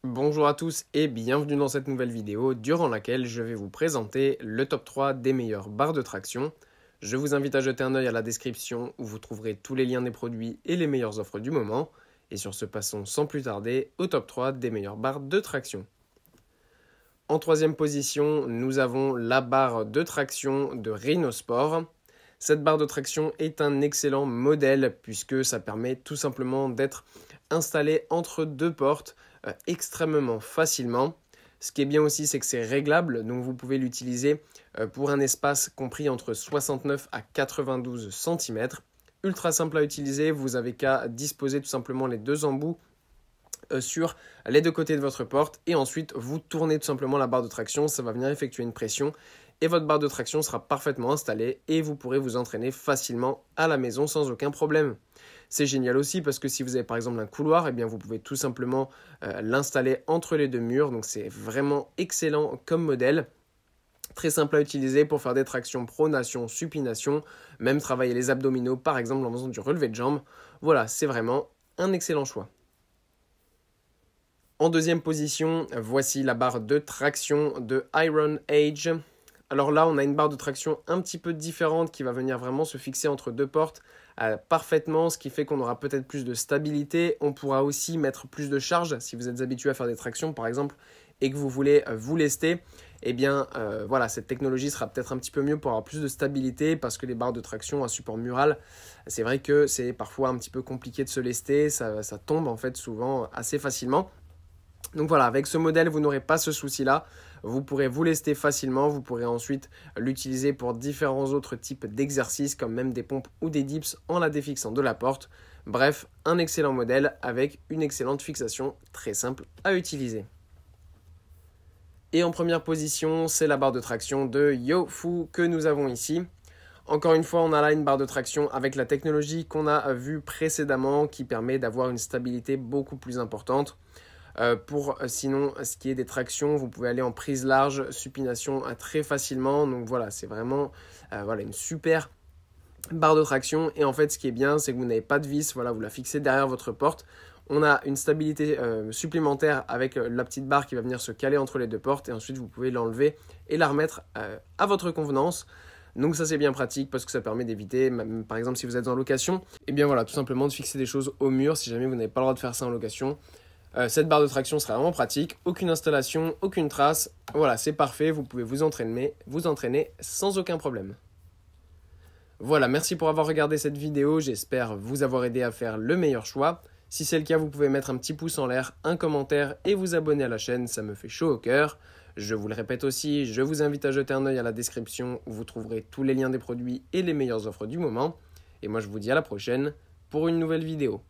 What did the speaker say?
Bonjour à tous et bienvenue dans cette nouvelle vidéo durant laquelle je vais vous présenter le top 3 des meilleures barres de traction. Je vous invite à jeter un œil à la description où vous trouverez tous les liens des produits et les meilleures offres du moment. Et sur ce, passons sans plus tarder au top 3 des meilleures barres de traction. En troisième position, nous avons la barre de traction de Rhinosport. Cette barre de traction est un excellent modèle puisque ça permet tout simplement d'être installé entre deux portes extrêmement facilement. Ce qui est bien aussi, c'est que c'est réglable, donc vous pouvez l'utiliser pour un espace compris entre 69 à 92 cm. Ultra simple à utiliser, vous avez qu'à disposer tout simplement les deux embouts sur les deux côtés de votre porte et ensuite vous tournez tout simplement la barre de traction, ça va venir effectuer une pression et votre barre de traction sera parfaitement installée et vous pourrez vous entraîner facilement à la maison sans aucun problème. C'est génial aussi parce que si vous avez par exemple un couloir, eh bien vous pouvez tout simplement l'installer entre les deux murs, donc c'est vraiment excellent comme modèle. Très simple à utiliser pour faire des tractions pronation, supination, même travailler les abdominaux par exemple en faisant du relevé de jambes. Voilà, c'est vraiment un excellent choix. En deuxième position, voici la barre de traction de Iron Age. Alors là, on a une barre de traction un petit peu différente qui va venir vraiment se fixer entre deux portes parfaitement, ce qui fait qu'on aura peut-être plus de stabilité. On pourra aussi mettre plus de charge si vous êtes habitué à faire des tractions par exemple et que vous voulez vous lester. Eh bien voilà, cette technologie sera peut-être un petit peu mieux pour avoir plus de stabilité parce que les barres de traction à support mural, c'est vrai que c'est parfois un petit peu compliqué de se lester, ça tombe en fait souvent assez facilement. Donc voilà, avec ce modèle, vous n'aurez pas ce souci-là. Vous pourrez vous lester facilement. Vous pourrez ensuite l'utiliser pour différents autres types d'exercices, comme même des pompes ou des dips en la défixant de la porte. Bref, un excellent modèle avec une excellente fixation, très simple à utiliser. Et en première position, c'est la barre de traction de Youfu que nous avons ici. Encore une fois, on a là une barre de traction avec la technologie qu'on a vue précédemment qui permet d'avoir une stabilité beaucoup plus importante. Sinon, ce qui est des tractions, vous pouvez aller en prise large, supination très facilement. Donc voilà, c'est vraiment une super barre de traction. Et en fait, ce qui est bien, c'est que vous n'avez pas de vis. Voilà, vous la fixez derrière votre porte. On a une stabilité supplémentaire avec la petite barre qui va venir se caler entre les deux portes. Et ensuite, vous pouvez l'enlever et la remettre à votre convenance. Donc ça c'est bien pratique parce que ça permet d'éviter, par exemple si vous êtes en location, et bien voilà, tout simplement de fixer des choses au mur si jamais vous n'avez pas le droit de faire ça en location. Cette barre de traction sera vraiment pratique, aucune installation, aucune trace, voilà c'est parfait, vous pouvez vous entraîner sans aucun problème. Voilà, merci pour avoir regardé cette vidéo, j'espère vous avoir aidé à faire le meilleur choix. Si c'est le cas, vous pouvez mettre un petit pouce en l'air, un commentaire et vous abonner à la chaîne, ça me fait chaud au cœur. Je vous le répète aussi, je vous invite à jeter un œil à la description où vous trouverez tous les liens des produits et les meilleures offres du moment. Et moi je vous dis à la prochaine pour une nouvelle vidéo.